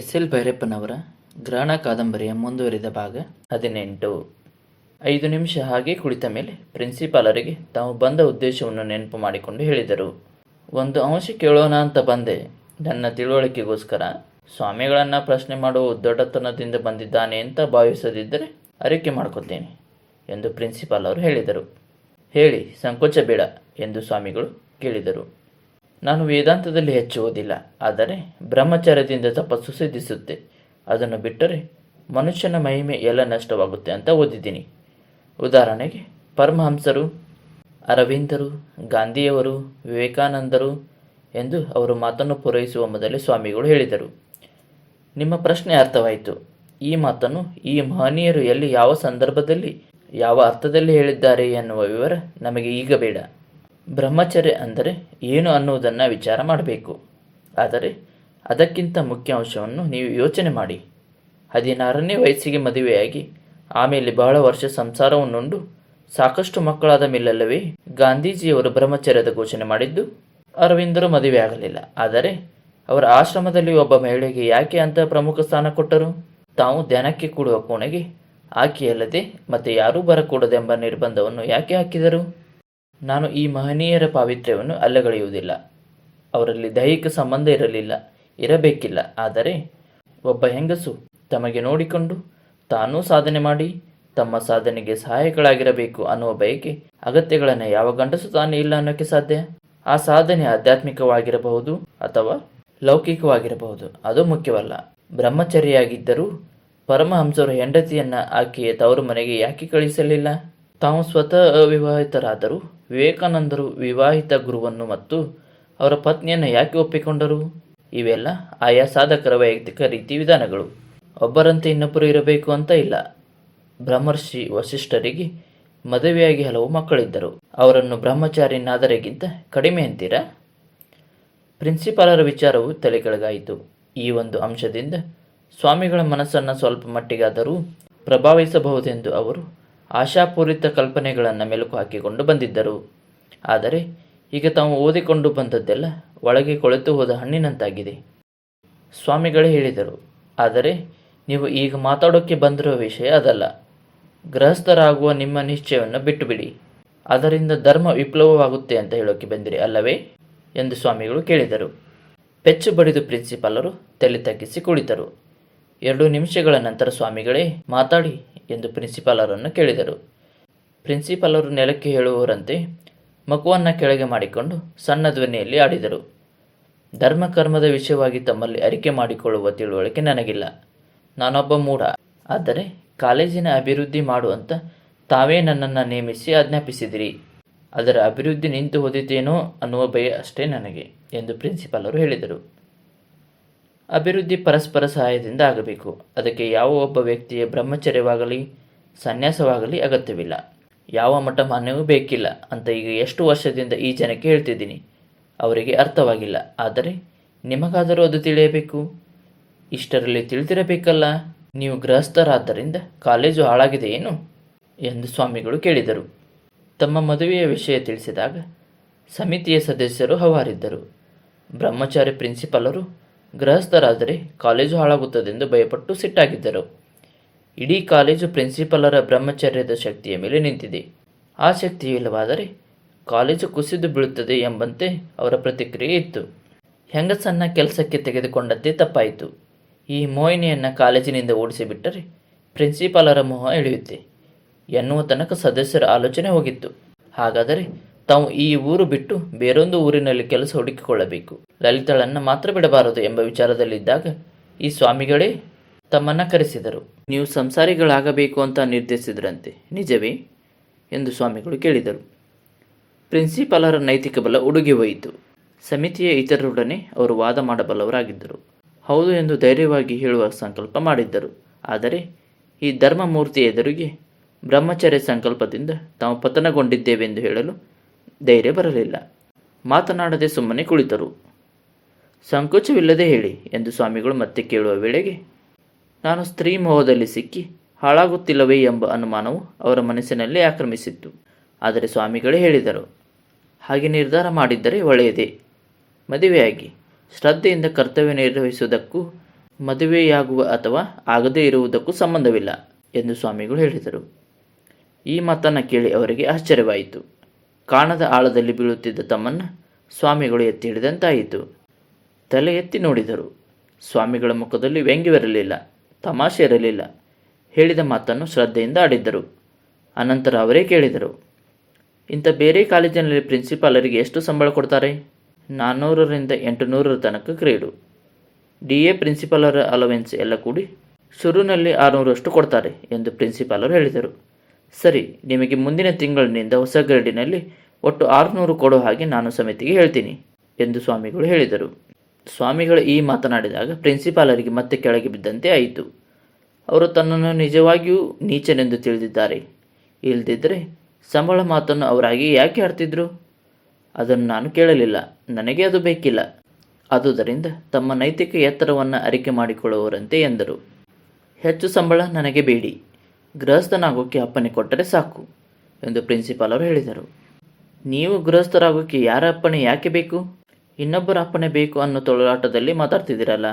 SL. ಭೈರಪ್ಪನವರ ಗ್ರಹಣ ಕಾದಂಬರಿಯ ಮುಂದುವರಿದ ಭಾಗ 18. 5 ನಿಮಿಷ ಹಾಗೆ ಕುಳಿತ ಮೇಲೆ ಪ್ರಿನ್ಸಿಪಾಲರಿಗೆ ತಾವು ಬಂದ ಉದ್ದೇಶವನ್ನು ನೆನಪು ಮಾಡಿಕೊಂಡು ಹೇಳಿದರು. ಒಂದು ಅಂಶ ಕೇಳೋಣ ಅಂತ ಬಂದೆ. ನನ್ನ ತಿಳುವಳಿಕೆಗೋಸ್ಕರ ಸ್ವಾಮಿಗಳನ್ನು ಪ್ರಶ್ನೆ ಮಾಡುವ ಉದ್ದಟತನದಿಂದ ಬಂದಿದ್ದಾನೆ ಅಂತ ಭಾವಿಸದಿದ್ದರೆ ಅರಿಕೆ ಮಾಡ್ಕೊತೇನೆ ಎಂದು ಪ್ರಿನ್ಸಿಪಾಲ್ ಅವರು ಹೇಳಿದರು. ಹೇಳಿ, ಸಂಕೋಚ ಬೇಡ ಎಂದು ಸ್ವಾಮಿಗಳು ಕೇಳಿದರು. ನಾನು ವೇದಾಂತದಲ್ಲಿ ಹೆಚ್ಚು ಓದಿಲ್ಲ, ಆದರೆ ಬ್ರಹ್ಮಚರ್ಯದಿಂದ ತಪಸ್ಸು ಸಿದ್ಧಿಸುತ್ತೆ. ಅದನ್ನು ಬಿಟ್ಟರೆ ಮನುಷ್ಯನ ಮಹಿಮೆ ಎಲ್ಲ ನಷ್ಟವಾಗುತ್ತೆ ಅಂತ ಓದಿದ್ದೀನಿ. ಉದಾಹರಣೆಗೆ ಪರಮಹಂಸರು, ಅರವಿಂದರು, ಗಾಂಧಿಯವರು, ವಿವೇಕಾನಂದರು ಎಂದು ಅವರು ಮಾತನ್ನು ಪೂರೈಸುವ ಮೊದಲೇ ಸ್ವಾಮಿಗಳು ಹೇಳಿದರು. ನಿಮ್ಮ ಪ್ರಶ್ನೆ ಅರ್ಥವಾಯಿತು. ಈ ಮಾತನ್ನು ಈ ಮಹನೀಯರು ಎಲ್ಲಿ, ಯಾವ ಸಂದರ್ಭದಲ್ಲಿ, ಯಾವ ಅರ್ಥದಲ್ಲಿ ಹೇಳಿದ್ದಾರೆ ಎನ್ನುವ ವಿವರ ನಮಗೆ ಈಗ ಬೇಡ. ಬ್ರಹ್ಮಚರ್ಯ ಅಂದರೆ ಏನು ಅನ್ನುವುದನ್ನು ವಿಚಾರ ಮಾಡಬೇಕು. ಆದರೆ ಅದಕ್ಕಿಂತ ಮುಖ್ಯ ಅಂಶವನ್ನು ನೀವು ಯೋಚನೆ ಮಾಡಿ. 16ನೇ ವಯಸ್ಸಿಗೆ ಮದುವೆಯಾಗಿ ಆಮೇಲೆ ಬಹಳ ವರ್ಷ ಸಂಸಾರವನ್ನುಂಡು ಸಾಕಷ್ಟು ಮಕ್ಕಳಾದ ಮೇಲಲ್ಲವೇ ಗಾಂಧೀಜಿಯವರು ಬ್ರಹ್ಮಚರ್ಯದ ಘೋಷಣೆ ಮಾಡಿದ್ದು. ಅರವಿಂದರು ಮದುವೆ ಆಗಲಿಲ್ಲ, ಆದರೆ ಅವರ ಆಶ್ರಮದಲ್ಲಿ ಒಬ್ಬ ಮಹಿಳೆಗೆ ಯಾಕೆ ಅಂತ ಪ್ರಮುಖ ಸ್ಥಾನ ಕೊಟ್ಟರು? ತಾವು ಧ್ಯಾನಕ್ಕೆ ಕೂಡುವ ಕೋಣೆಗೆ ಆಕೆಯಲ್ಲದೆ ಮತ್ತೆ ಯಾರೂ ಬರಕೂಡದೆಂಬ ನಿರ್ಬಂಧವನ್ನು ಯಾಕೆ ಹಾಕಿದರು? ನಾನು ಈ ಮಹನೀಯರ ಪಾವಿತ್ರ್ಯವನ್ನು ಅಲ್ಲಗಳೆಯುವುದಿಲ್ಲ. ಅವರಲ್ಲಿ ದೈಹಿಕ ಸಂಬಂಧ ಇರಬೇಕಿಲ್ಲ. ಆದರೆ ಒಬ್ಬ ಹೆಂಗಸು ತಮಗೆ ನೋಡಿಕೊಂಡು ತಾನೂ ಸಾಧನೆ ಮಾಡಿ ತಮ್ಮ ಸಾಧನೆಗೆ ಸಹಾಯಕಳಾಗಿರಬೇಕು ಅನ್ನುವ ಬಯಕೆ, ಅಗತ್ಯಗಳನ್ನು ಯಾವ ಗಂಡಸು ತಾನೇ ಇಲ್ಲ ಅನ್ನೋಕ್ಕೆ ಸಾಧ್ಯ? ಆ ಸಾಧನೆ ಆಧ್ಯಾತ್ಮಿಕವಾಗಿರಬಹುದು ಅಥವಾ ಲೌಕಿಕವಾಗಿರಬಹುದು, ಅದು ಮುಖ್ಯವಲ್ಲ. ಬ್ರಹ್ಮಚರ್ಯಾಗಿದ್ದರೂ ಪರಮಹಂಸರು ಹೆಂಡತಿಯನ್ನ ಆಕೆಯ ತವರು ಮನೆಗೆ ಯಾಕೆ ಕಳಿಸಲಿಲ್ಲ? ತಾವು ಸ್ವತಃ ಅವಿವಾಹಿತರಾದರೂ ವಿವೇಕಾನಂದರು ವಿವಾಹಿತ ಗುರುವನ್ನು ಮತ್ತು ಅವರ ಪತ್ನಿಯನ್ನು ಯಾಕೆ ಒಪ್ಪಿಕೊಂಡರು? ಇವೆಲ್ಲ ಆಯಾ ಸಾಧಕರ ವೈಯಕ್ತಿಕ ರೀತಿ ವಿಧಾನಗಳು. ಒಬ್ಬರಂತೆ ಇನ್ನೊಬ್ಬರು ಇರಬೇಕು ಅಂತ ಇಲ್ಲ. ಬ್ರಹ್ಮರ್ಷಿ ವಸಿಷ್ಠರಿಗೆ ಮದುವೆಯಾಗಿ ಹಲವು ಮಕ್ಕಳಿದ್ದರು. ಅವರನ್ನು ಬ್ರಹ್ಮಚಾರಿನಾದರಿಗಿಂತ ಕಡಿಮೆ ಅಂತೀರಾ? ಪ್ರಿನ್ಸಿಪಾಲರ ವಿಚಾರವು ತಲೆಕೆಳಗಾಯಿತು. ಈ ಒಂದು ಅಂಶದಿಂದ ಸ್ವಾಮಿಗಳ ಮನಸ್ಸನ್ನು ಸ್ವಲ್ಪ ಮಟ್ಟಿಗಾದರೂ ಪ್ರಭಾವಿಸಬಹುದೆಂದು ಅವರು ಆಶಾಪೂರಿತ ಕಲ್ಪನೆಗಳನ್ನು ಮೆಲುಕು ಹಾಕಿಕೊಂಡು ಬಂದಿದ್ದರು. ಆದರೆ ಈಗ ತಾವು ಓದಿಕೊಂಡು ಬಂದದ್ದೆಲ್ಲ ಒಳಗೆ ಕೊಳೆತು ಹೋದ ಹಣ್ಣಿನಂತಾಗಿದೆ. ಸ್ವಾಮಿಗಳೇ ಹೇಳಿದರು, ಆದರೆ ನೀವು ಈಗ ಮಾತಾಡೋಕ್ಕೆ ಬಂದಿರುವ ವಿಷಯ ಅದಲ್ಲ. ಗೃಹಸ್ಥರಾಗುವ ನಿಮ್ಮ ನಿಶ್ಚಯವನ್ನು ಬಿಟ್ಟುಬಿಡಿ. ಅದರಿಂದ ಧರ್ಮ ವಿಪ್ಲವವಾಗುತ್ತೆ ಅಂತ ಹೇಳೋಕ್ಕೆ ಬಂದಿರಿ ಅಲ್ಲವೇ ಎಂದು ಸ್ವಾಮಿಗಳು ಕೇಳಿದರು. ಪೆಚ್ಚು ಬಡಿದು ಪ್ರಿನ್ಸಿಪಾಲರು ತಲೆ ತಗ್ಗಿಸಿ ಕುಳಿತರು. 2 ನಿಮಿಷಗಳ ನಂತರ ಸ್ವಾಮಿಗಳೇ ಮಾತಾಡಿ ಎಂದು ಪ್ರಿನ್ಸಿಪಾಲರನ್ನು ಕೇಳಿದರು. ಪ್ರಿನ್ಸಿಪಾಲರು ನೆಲಕ್ಕೆ ಹೇಳುವವರಂತೆ ಮಗುವನ್ನು ಕೆಳಗೆ ಮಾಡಿಕೊಂಡು ಸಣ್ಣ ಧ್ವನಿಯಲ್ಲಿ ಆಡಿದರು. ಧರ್ಮಕರ್ಮದ ವಿಷಯವಾಗಿ ತಮ್ಮಲ್ಲಿ ಅರಿಕೆ ಮಾಡಿಕೊಳ್ಳುವ ತಿಳುವಳಿಕೆ ನನಗಿಲ್ಲ. ನಾನೊಬ್ಬ ಮೂಢ. ಆದರೆ ಕಾಲೇಜಿನ ಅಭಿವೃದ್ಧಿ ಮಾಡುವಂತ ತಾವೇ ನನ್ನನ್ನು ನೇಮಿಸಿ ಆಜ್ಞಾಪಿಸಿದಿರಿ. ಅದರ ಅಭಿವೃದ್ಧಿ ನಿಂತು ಹೋದಿತೇನೋ ಅನ್ನುವ ಭಯ ಅಷ್ಟೇ ನನಗೆ ಎಂದು ಪ್ರಿನ್ಸಿಪಾಲರು ಹೇಳಿದರು. ಅಭಿವೃದ್ಧಿ ಪರಸ್ಪರ ಸಹಾಯದಿಂದ ಆಗಬೇಕು. ಅದಕ್ಕೆ ಯಾವ ಒಬ್ಬ ವ್ಯಕ್ತಿಯ ಬ್ರಹ್ಮಚರ್ಯವಾಗಲಿ ಸನ್ಯಾಸವಾಗಲಿ ಅಗತ್ಯವಿಲ್ಲ. ಯಾವ ಮಠಮಾನ್ಯವೂ ಬೇಕಿಲ್ಲ ಅಂತ ಈಗ ಎಷ್ಟು ವರ್ಷದಿಂದ ಈ ಜನಕ್ಕೆ ಹೇಳ್ತಿದ್ದೀನಿ. ಅವರಿಗೆ ಅರ್ಥವಾಗಿಲ್ಲ. ಆದರೆ ನಿಮಗಾದರೂ ಅದು ತಿಳಿಯಬೇಕು. ಇಷ್ಟರಲ್ಲಿ ತಿಳಿದಿರಬೇಕಲ್ಲ. ನೀವು ಗೃಹಸ್ಥರಾದ್ದರಿಂದ ಕಾಲೇಜು ಹಾಳಾಗಿದೆ ಏನು ಎಂದು ಸ್ವಾಮಿಗಳು ಕೇಳಿದರು. ತಮ್ಮ ಮದುವೆಯ ವಿಷಯ ತಿಳಿಸಿದಾಗ ಸಮಿತಿಯ ಸದಸ್ಯರು ಹವಾರಿದ್ದರು. ಬ್ರಹ್ಮಚಾರಿ ಪ್ರಿನ್ಸಿಪಾಲರು ಗೃಹಸ್ಥರಾದರೆ ಕಾಲೇಜು ಹಾಳಾಗುತ್ತದೆಂದು ಭಯಪಟ್ಟು ಸಿಟ್ಟಾಗಿದ್ದರು. ಇಡೀ ಕಾಲೇಜು ಪ್ರಿನ್ಸಿಪಾಲರ ಬ್ರಹ್ಮಚರ್ಯದ ಶಕ್ತಿಯ ಮೇಲೆ ನಿಂತಿದೆ. ಆ ಶಕ್ತಿಯು ಇಲ್ಲವಾದರೆ ಕಾಲೇಜು ಕುಸಿದು ಬೀಳುತ್ತದೆ ಎಂಬಂತೆ ಅವರ ಪ್ರತಿಕ್ರಿಯೆ ಇತ್ತು. ಹೆಂಗಸನ್ನ ಕೆಲಸಕ್ಕೆ ತೆಗೆದುಕೊಂಡದ್ದೇ ತಪ್ಪಾಯಿತು. ಈ ಮೋಹಿನಿಯನ್ನು ಕಾಲೇಜಿನಿಂದ ಓಡಿಸಿಬಿಟ್ಟರೆ ಪ್ರಿನ್ಸಿಪಾಲರ ಮೋಹ ಇಳಿಯುತ್ತೆ ಎನ್ನುವ ತನಕ ಸದಸ್ಯರ ಆಲೋಚನೆ ಹೋಗಿತ್ತು. ಹಾಗಾದರೆ ತಾವು ಈ ಊರು ಬಿಟ್ಟು ಬೇರೊಂದು ಊರಿನಲ್ಲಿ ಕೆಲಸ ಹುಡುಕಿಕೊಳ್ಳಬೇಕು. ಲಲಿತಳನ್ನು ಮಾತ್ರ ಬಿಡಬಾರದು ಎಂಬ ವಿಚಾರದಲ್ಲಿದ್ದಾಗ ಈ ಸ್ವಾಮಿಗಳೇ ತಮ್ಮನ್ನು ಕರೆಸಿದರು. ನೀವು ಸಂಸಾರಿಗಳಾಗಬೇಕು ಅಂತ ನಿರ್ಧರಿಸಿದ್ರಂತೆ, ನಿಜವೇ ಎಂದು ಸ್ವಾಮಿಗಳು ಕೇಳಿದರು. ಪ್ರಿನ್ಸಿಪಾಲರ ನೈತಿಕ ಬಲ ಉಡುಗಿ ಹೋಯಿತು. ಸಮಿತಿಯ ಇತರರೊಡನೆ ಅವರು ವಾದ ಮಾಡಬಲ್ಲವರಾಗಿದ್ದರು. ಹೌದು ಎಂದು ಧೈರ್ಯವಾಗಿ ಹೇಳುವ ಸಂಕಲ್ಪ ಮಾಡಿದ್ದರು. ಆದರೆ ಈ ಧರ್ಮಮೂರ್ತಿ ಎದುರಿಗೆ ಬ್ರಹ್ಮಚರ್ಯ ಸಂಕಲ್ಪದಿಂದ ತಾವು ಪತನಗೊಂಡಿದ್ದೇವೆಂದು ಹೇಳಲು ಧೈರ್ಯ ಬರಲಿಲ್ಲ. ಮಾತನಾಡದೆ ಸುಮ್ಮನೆ ಕುಳಿತರು. ಸಂಕೋಚವಿಲ್ಲದೆ ಹೇಳಿ ಎಂದು ಸ್ವಾಮಿಗಳು ಮತ್ತೆ ಕೇಳುವ ವೇಳೆಗೆ ನಾನು ಸ್ತ್ರೀ ಮೋಹದಲ್ಲಿ ಸಿಕ್ಕಿ ಹಾಳಾಗುತ್ತಿಲ್ಲವೇ ಎಂಬ ಅನುಮಾನವು ಅವರ ಮನಸ್ಸಿನಲ್ಲಿ ಆಕ್ರಮಿಸಿತ್ತು. ಆದರೆ ಸ್ವಾಮಿಗಳೇ ಹೇಳಿದರು, ಹಾಗೆ ನಿರ್ಧಾರ ಮಾಡಿದ್ದರೆ ಒಳ್ಳೆಯದೇ. ಮದುವೆಯಾಗಿ ಶ್ರದ್ಧೆಯಿಂದ ಕರ್ತವ್ಯ ನಿರ್ವಹಿಸುವುದಕ್ಕೂ ಮದುವೆಯಾಗುವ ಅಥವಾ ಆಗದೇ ಇರುವುದಕ್ಕೂ ಸಂಬಂಧವಿಲ್ಲ ಎಂದು ಸ್ವಾಮಿಗಳು ಹೇಳಿದರು. ಈ ಮಾತನ್ನು ಕೇಳಿ ಅವರಿಗೆ ಆಶ್ಚರ್ಯವಾಯಿತು. ಕಾಣದ ಆಳದಲ್ಲಿ ಬೀಳುತ್ತಿದ್ದ ತಮ್ಮನ್ನು ಸ್ವಾಮಿಗಳು ಎತ್ತಿ ಹಿಡಿದಂತಾಯಿತು. ತಲೆ ಎತ್ತಿ ನೋಡಿದರು. ಸ್ವಾಮಿಗಳ ಮುಖದಲ್ಲಿ ವ್ಯಂಗ್ಯವಿರಲಿಲ್ಲ, ತಮಾಷೆ ಇರಲಿಲ್ಲ. ಹೇಳಿದ ಮಾತನ್ನು ಶ್ರದ್ಧೆಯಿಂದ ಆಡಿದ್ದರು. ಅನಂತರ ಅವರೇ ಕೇಳಿದರು, ಇಂಥ ಬೇರೆ ಕಾಲೇಜಿನಲ್ಲಿ ಪ್ರಿನ್ಸಿಪಾಲರಿಗೆ ಎಷ್ಟು ಸಂಬಳ ಕೊಡ್ತಾರೆ? 400ರಿಂದ 800 ತನಕ ಗ್ರೇಡು. DA ಪ್ರಿನ್ಸಿಪಾಲರ ಅಲವೆನ್ಸ್ ಎಲ್ಲ ಕೂಡಿ ಶುರುವಿನಲ್ಲಿ 600 ಕೊಡ್ತಾರೆ ಎಂದು ಪ್ರಿನ್ಸಿಪಾಲರು ಹೇಳಿದರು. ಸರಿ, ನಿಮಗೆ ಮುಂದಿನ ತಿಂಗಳಿನಿಂದ ಹೊಸ ಗ್ರೇಡಿನಲ್ಲಿ ಒಟ್ಟು 600 ಕೊಡೋ ಹಾಗೆ ನಾನು ಸಮಿತಿಗೆ ಹೇಳ್ತೀನಿ ಎಂದು ಸ್ವಾಮಿಗಳು ಹೇಳಿದರು. ಸ್ವಾಮಿಗಳು ಈ ಮಾತನಾಡಿದಾಗ ಪ್ರಿನ್ಸಿಪಾಲರಿಗೆ ಮತ್ತೆ ಕೆಳಗೆ ಬಿದ್ದಂತೆ ಆಯಿತು. ಅವರು ತನ್ನನ್ನು ನಿಜವಾಗಿಯೂ ನೀಚನೆಂದು ತಿಳಿದಿದ್ದಾರೆ. ಇಲ್ಲದಿದ್ದರೆ ಸಂಬಳ ಮಾತನ್ನು ಅವರಾಗಿ ಯಾಕೆ ಆಡ್ತಿದ್ರು? ಅದನ್ನು ನಾನು ಕೇಳಲಿಲ್ಲ. ನನಗೆ ಅದು ಬೇಕಿಲ್ಲ. ಆದುದರಿಂದ ತಮ್ಮ ನೈತಿಕ ಎತ್ತರವನ್ನು ಅರಿಕೆ ಮಾಡಿಕೊಳ್ಳುವವರಂತೆ ಎಂದರು. ಹೆಚ್ಚು ಸಂಬಳ ನನಗೆ ಬೇಡಿ, ಗೃಹಸ್ಥನಾಗೋಕ್ಕೆ ಅಪ್ಪಣೆ ಕೊಟ್ಟರೆ ಸಾಕು ಎಂದು ಪ್ರಿನ್ಸಿಪಾಲರು ಹೇಳಿದರು. ನೀವು ಗೃಹಸ್ಥರಾಗೋಕ್ಕೆ ಯಾರ ಅಪ್ಪಣೆ ಯಾಕೆ ಬೇಕು? ಇನ್ನೊಬ್ಬರ ಅಪ್ಪಣೆ ಬೇಕು ಅನ್ನೋ ತೊಳಲಾಟದಲ್ಲಿ ಮಾತಾಡ್ತಿದ್ದೀರಲ್ಲ.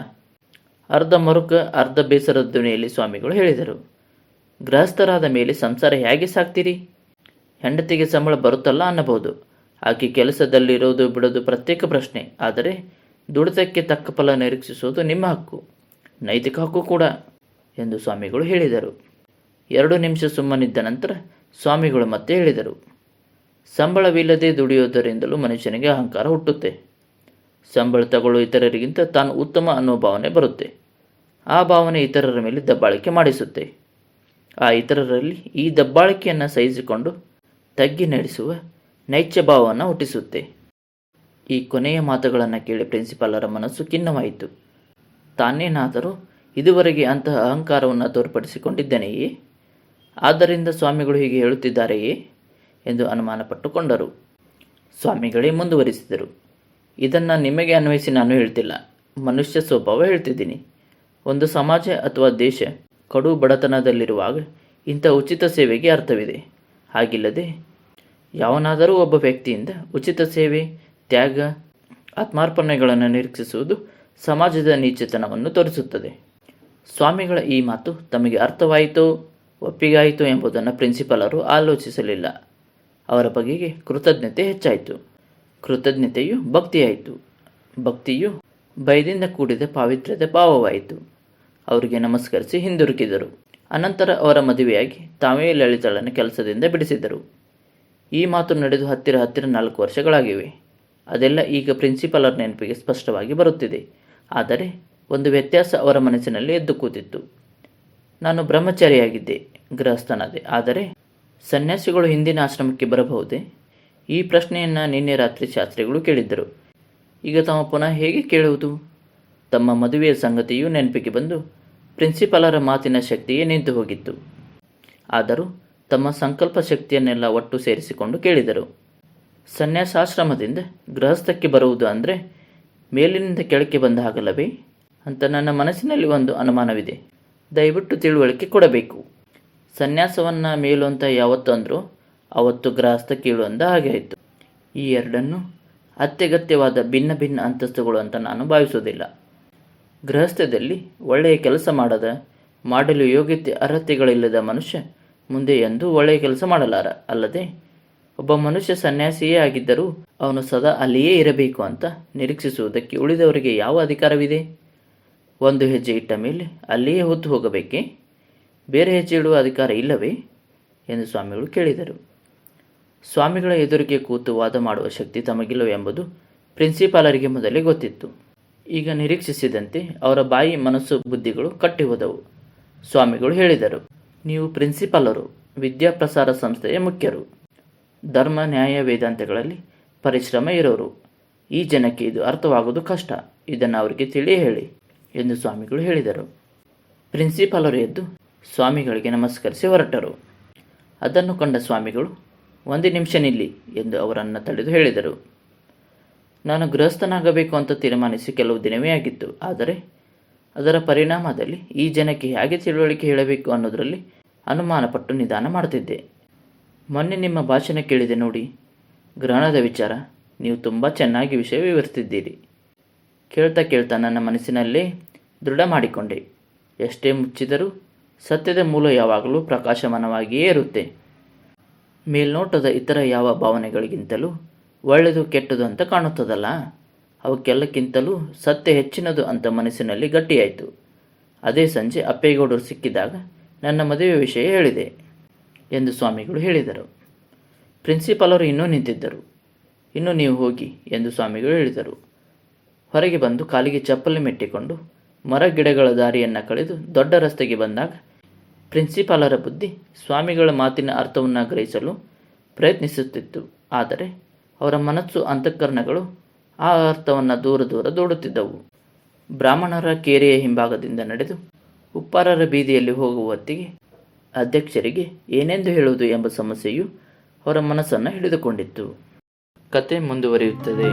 ಅರ್ಧ ಮರುಕ ಅರ್ಧ ಬೇಸರದ ಧ್ವನಿಯಲ್ಲಿ ಸ್ವಾಮಿಗಳು ಹೇಳಿದರು. ಗೃಹಸ್ಥರಾದ ಮೇಲೆ ಸಂಸಾರ ಹೇಗೆ ಸಾಕ್ತೀರಿ? ಹೆಂಡತಿಗೆ ಸಂಬಳ ಬರುತ್ತಲ್ಲ ಅನ್ನಬಹುದು. ಆಕೆ ಕೆಲಸದಲ್ಲಿರೋದು ಬಿಡೋದು ಪ್ರತ್ಯೇಕ ಪ್ರಶ್ನೆ. ಆದರೆ ದುಡಿತಕ್ಕೆ ತಕ್ಕ ಫಲ ನಿರೀಕ್ಷಿಸುವುದು ನಿಮ್ಮ ಹಕ್ಕು, ನೈತಿಕ ಹಕ್ಕು ಕೂಡ ಎಂದು ಸ್ವಾಮಿಗಳು ಹೇಳಿದರು. 2 ನಿಮಿಷ ಸುಮ್ಮನಿದ್ದ ನಂತರ ಸ್ವಾಮಿಗಳು ಮತ್ತೆ ಹೇಳಿದರು. ಸಂಬಳವಿಲ್ಲದೆ ದುಡಿಯೋದರಿಂದಲೂ ಮನುಷ್ಯನಿಗೆ ಅಹಂಕಾರ ಹುಟ್ಟುತ್ತೆ. ಸಂಬಳ ತಗೊಳ್ಳೋ ಇತರರಿಗಿಂತ ತಾನು ಉತ್ತಮ ಅನ್ನೋ ಭಾವನೆ ಬರುತ್ತೆ. ಆ ಭಾವನೆ ಇತರರ ಮೇಲೆ ದಬ್ಬಾಳಿಕೆ ಮಾಡಿಸುತ್ತೆ. ಆ ಇತರರಲ್ಲಿ ಈ ದಬ್ಬಾಳಿಕೆಯನ್ನು ಸಹಿಸಿಕೊಂಡು ತಗ್ಗಿ ನಡೆಸುವ ನೈಚ್ಯ ಭಾವವನ್ನು ಹುಟ್ಟಿಸುತ್ತೆ. ಈ ಕೊನೆಯ ಮಾತುಗಳನ್ನು ಕೇಳಿ ಪ್ರಿನ್ಸಿಪಾಲರ ಮನಸ್ಸು ಖಿನ್ನವಾಯಿತು. ತಾನೇನಾದರೂ ಇದುವರೆಗೆ ಅಂತಹ ಅಹಂಕಾರವನ್ನು ತೋರ್ಪಡಿಸಿಕೊಂಡಿದ್ದೇನೆಯೇ? ಆದ್ದರಿಂದ ಸ್ವಾಮಿಗಳು ಹೀಗೆ ಹೇಳುತ್ತಿದ್ದಾರೆಯೇ ಎಂದು ಅನುಮಾನಪಟ್ಟುಕೊಂಡರು. ಸ್ವಾಮಿಗಳೇ ಮುಂದುವರಿಸಿದರು. ಇದನ್ನು ನಿಮಗೆ ಅನ್ವಯಿಸಿ ನಾನು ಹೇಳ್ತಿಲ್ಲ, ಮನುಷ್ಯ ಸ್ವಭಾವ ಹೇಳ್ತಿದ್ದೀನಿ. ಒಂದು ಸಮಾಜ ಅಥವಾ ದೇಶ ಕಡು ಬಡತನದಲ್ಲಿರುವಾಗ ಇಂಥ ಉಚಿತ ಸೇವೆಗೆ ಅರ್ಥವಿದೆ. ಹಾಗಿಲ್ಲದೆ ಯಾವನಾದರೂ ಒಬ್ಬ ವ್ಯಕ್ತಿಯಿಂದ ಉಚಿತ ಸೇವೆ, ತ್ಯಾಗ, ಆತ್ಮಾರ್ಪಣೆಗಳನ್ನು ನಿರೀಕ್ಷಿಸುವುದು ಸಮಾಜದ ನೀಚತನವನ್ನು ತೋರಿಸುತ್ತದೆ. ಸ್ವಾಮಿಗಳ ಈ ಮಾತು ತಮಗೆ ಅರ್ಥವಾಯಿತೋ ಒಪ್ಪಿಗಾಯಿತೋ ಎಂಬುದನ್ನು ಪ್ರಿನ್ಸಿಪಾಲರು ಆಲೋಚಿಸಲಿಲ್ಲ. ಅವರ ಬಗೆಗೆ ಕೃತಜ್ಞತೆ ಹೆಚ್ಚಾಯಿತು. ಕೃತಜ್ಞತೆಯು ಭಕ್ತಿಯಾಯಿತು. ಭಕ್ತಿಯು ಭಯದಿಂದ ಕೂಡಿದ ಪಾವಿತ್ರ್ಯದ ಭಾವವಾಯಿತು. ಅವರಿಗೆ ನಮಸ್ಕರಿಸಿ ಹಿಂದಿರುಗಿದರು. ಅನಂತರ ಅವರ ಮದುವೆಯಾಗಿ ತಾವೇ ಲಲಿತಳನ್ನು ಕೆಲಸದಿಂದ ಬಿಡಿಸಿದರು. ಈ ಮಾತು ನಡೆದು ಹತ್ತಿರ 4 ವರ್ಷಗಳಾಗಿವೆ. ಅದೆಲ್ಲ ಈಗ ಪ್ರಿನ್ಸಿಪಾಲರ್ ನೆನಪಿಗೆ ಸ್ಪಷ್ಟವಾಗಿ ಬರುತ್ತಿದೆ. ಆದರೆ ಒಂದು ವ್ಯತ್ಯಾಸ ಅವರ ಮನಸ್ಸಿನಲ್ಲಿ ಎದ್ದು ಕೂತಿತ್ತು. ನಾನು ಬ್ರಹ್ಮಚಾರಿಯಾಗಿದ್ದೆ, ಗೃಹಸ್ಥನಾದೆ. ಆದರೆ ಸನ್ಯಾಸಿಗಳು ಹಿಂದಿನ ಆಶ್ರಮಕ್ಕೆ ಬರಬಹುದೇ? ಈ ಪ್ರಶ್ನೆಯನ್ನು ನಿನ್ನೆ ರಾತ್ರಿ ಶಾಸ್ತ್ರಿಗಳು ಕೇಳಿದ್ದರು. ಈಗ ತಮ್ಮ ಪುನಃ ಹೇಗೆ ಕೇಳುವುದು? ತಮ್ಮ ಮದುವೆಯ ಸಂಗತಿಯೂ ನೆನಪಿಗೆ ಬಂದು ಪ್ರಿನ್ಸಿಪಾಲರ ಮಾತಿನ ಶಕ್ತಿಯೇ ನಿಂತು ಹೋಗಿತ್ತು. ಆದರೂ ತಮ್ಮ ಸಂಕಲ್ಪ ಶಕ್ತಿಯನ್ನೆಲ್ಲ ಒಟ್ಟು ಸೇರಿಸಿಕೊಂಡು ಕೇಳಿದರು. ಸನ್ಯಾಸಾಶ್ರಮದಿಂದ ಗೃಹಸ್ಥಕ್ಕೆ ಬರುವುದು ಅಂದರೆ ಮೇಲಿನಿಂದ ಕೆಳಕ್ಕೆ ಬಂದ ಹಾಗಲ್ಲವೇ ಅಂತ ನನ್ನ ಮನಸ್ಸಿನಲ್ಲಿ ಒಂದು ಅನುಮಾನವಿದೆ. ದಯವಿಟ್ಟು ತಿಳುವಳಿಕೆ ಕೊಡಬೇಕು. ಸನ್ಯಾಸವನ್ನು ಮೇಲು ಅಂತ ಯಾವತ್ತು ಅಂದರೂ ಅವತ್ತು ಗೃಹಸ್ಥ ಕೀಳು ಅಂದ ಹಾಗೆ ಆಯಿತು. ಈ ಎರಡನ್ನೂ ಅತ್ಯಗತ್ಯವಾದ ಭಿನ್ನ ಭಿನ್ನ ಅಂತಸ್ತುಗಳು ಅಂತ ನಾನು ಭಾವಿಸೋದಿಲ್ಲ. ಗೃಹಸ್ಥದಲ್ಲಿ ಒಳ್ಳೆಯ ಕೆಲಸ ಮಾಡಲು ಯೋಗ್ಯತೆ ಅರ್ಹತೆಗಳಿಲ್ಲದ ಮನುಷ್ಯ ಮುಂದೆ ಎಂದೂ ಒಳ್ಳೆಯ ಕೆಲಸ ಮಾಡಲಾರ. ಅಲ್ಲದೆ ಒಬ್ಬ ಮನುಷ್ಯ ಸನ್ಯಾಸಿಯೇ ಆಗಿದ್ದರೂ ಅವನು ಸದಾ ಅಲ್ಲಿಯೇ ಇರಬೇಕು ಅಂತ ನಿರೀಕ್ಷಿಸುವುದಕ್ಕೆ ಉಳಿದವರಿಗೆ ಯಾವ ಅಧಿಕಾರವಿದೆ? ಒಂದು ಹೆಜ್ಜೆ ಇಟ್ಟ ಮೇಲೆ ಅಲ್ಲಿಯೇ ಹೊತ್ತು ಹೋಗಬೇಕೇ? ಬೇರೆ ಹೆಜ್ಜೆ ಇಡುವ ಅಧಿಕಾರ ಇಲ್ಲವೇ ಎಂದು ಸ್ವಾಮಿಗಳು ಕೇಳಿದರು. ಸ್ವಾಮಿಗಳ ಎದುರಿಗೆ ಕೂತು ವಾದ ಮಾಡುವ ಶಕ್ತಿ ತಮಗಿಲ್ಲವೆಂಬುದು ಪ್ರಿನ್ಸಿಪಾಲರಿಗೆ ಮೊದಲೇ ಗೊತ್ತಿತ್ತು. ಈಗ ನಿರೀಕ್ಷಿಸಿದಂತೆ ಅವರ ಬಾಯಿ, ಮನಸ್ಸು, ಬುದ್ಧಿಗಳು ಕಟ್ಟಿ ಹೋದವು. ಸ್ವಾಮಿಗಳು ಹೇಳಿದರು, ನೀವು ಪ್ರಿನ್ಸಿಪಾಲರು, ವಿದ್ಯಾಪ್ರಸಾರ ಸಂಸ್ಥೆಯ ಮುಖ್ಯರು, ಧರ್ಮ, ನ್ಯಾಯ, ವೇದಾಂತಗಳಲ್ಲಿ ಪರಿಶ್ರಮ ಇರೋರು. ಈ ಜನಕ್ಕೆ ಇದು ಅರ್ಥವಾಗೋದು ಕಷ್ಟ. ಇದನ್ನು ಅವರಿಗೆ ತಿಳಿ ಹೇಳಿ ಎಂದು ಸ್ವಾಮಿಗಳು ಹೇಳಿದರು. ಪ್ರಿನ್ಸಿಪಾಲರು ಎದ್ದು ಸ್ವಾಮಿಗಳಿಗೆ ನಮಸ್ಕರಿಸಿ ಹೊರಟರು. ಅದನ್ನು ಕಂಡ ಸ್ವಾಮಿಗಳು, 1 ನಿಮಿಷ ನಿಲ್ಲಿ ಎಂದು ಅವರನ್ನು ತಡೆದು ಹೇಳಿದರು. ನಾನು ಗೃಹಸ್ಥನಾಗಬೇಕು ಅಂತ ತೀರ್ಮಾನಿಸಿ ಕೆಲವು ದಿನವೇ ಆಗಿತ್ತು. ಆದರೆ ಅದರ ಪರಿಣಾಮದಲ್ಲಿ ಈ ಜನಕ್ಕೆ ಹೇಗೆ ತಿಳುವಳಿಕೆ ಹೇಳಬೇಕು ಅನ್ನೋದರಲ್ಲಿ ಅನುಮಾನಪಟ್ಟು ನಿಧಾನ ಮಾಡ್ತಿದ್ದೆ. ಮೊನ್ನೆ ನಿಮ್ಮ ಭಾಷಣ ಕೇಳಿದೆ ನೋಡಿ, ಗ್ರಹಣದ ವಿಚಾರ. ನೀವು ತುಂಬ ಚೆನ್ನಾಗಿ ವಿಷಯ ವಿವರಿಸ್ತಿದ್ದೀರಿ. ಕೇಳ್ತಾ ನನ್ನ ಮನಸ್ಸಿನಲ್ಲೇ ದೃಢ ಮಾಡಿಕೊಂಡೆ. ಎಷ್ಟೇ ಮುಚ್ಚಿದರೂ ಸತ್ಯದ ಮೂಲ ಯಾವಾಗಲೂ ಪ್ರಕಾಶಮಾನವಾಗಿಯೇ ಇರುತ್ತೆ. ಮೇಲ್ನೋಟದ ಇತರ ಯಾವ ಭಾವನೆಗಳಿಗಿಂತಲೂ ಒಳ್ಳೆಯದು ಕೆಟ್ಟದು ಅಂತ ಕಾಣುತ್ತದಲ್ಲ, ಅವಕ್ಕೆಲ್ಲಕ್ಕಿಂತಲೂ ಸತ್ಯ ಹೆಚ್ಚಿನದು ಅಂತ ಮನಸ್ಸಿನಲ್ಲಿ ಗಟ್ಟಿಯಾಯಿತು. ಅದೇ ಸಂಜೆ ಅಪ್ಪೇಗೌಡರು ಸಿಕ್ಕಿದಾಗ ನನ್ನ ಮದುವೆ ವಿಷಯ ಹೇಳಿದೆ ಎಂದು ಸ್ವಾಮಿಗಳು ಹೇಳಿದರು. ಪ್ರಿನ್ಸಿಪಾಲರು ಇನ್ನೂ ನಿಂತಿದ್ದರು. ಇನ್ನು ನೀವು ಹೋಗಿ ಎಂದು ಸ್ವಾಮಿಗಳು ಹೇಳಿದರು. ಹೊರಗೆ ಬಂದು ಕಾಲಿಗೆ ಚಪ್ಪಲಿ ಮೆಟ್ಟಿಕೊಂಡು ಮರ ಗಿಡಗಳ ದಾರಿಯನ್ನು ಕಳೆದು ದೊಡ್ಡ ರಸ್ತೆಗೆ ಬಂದಾಗ ಪ್ರಿನ್ಸಿಪಾಲರ ಬುದ್ಧಿ ಸ್ವಾಮಿಗಳ ಮಾತಿನ ಅರ್ಥವನ್ನು ಗ್ರಹಿಸಲು ಪ್ರಯತ್ನಿಸುತ್ತಿತ್ತು. ಆದರೆ ಅವರ ಮನಸ್ಸು ಅಂತಃಕರಣಗಳು ಆ ಅರ್ಥವನ್ನು ದೂರ ದೂರ ದೂಡುತ್ತಿದ್ದವು. ಬ್ರಾಹ್ಮಣರ ಕೇರಿಯ ಹಿಂಭಾಗದಿಂದ ನಡೆದು ಉಪ್ಪಾರರ ಬೀದಿಯಲ್ಲಿ ಹೋಗುವ ಹೊತ್ತಿಗೆ ಅಧ್ಯಕ್ಷರಿಗೆ ಏನೆಂದು ಹೇಳುವುದು ಎಂಬ ಸಮಸ್ಯೆಯು ಅವರ ಮನಸ್ಸನ್ನು ಹಿಡಿದುಕೊಂಡಿತ್ತು. ಕತೆ ಮುಂದುವರಿಯುತ್ತದೆ.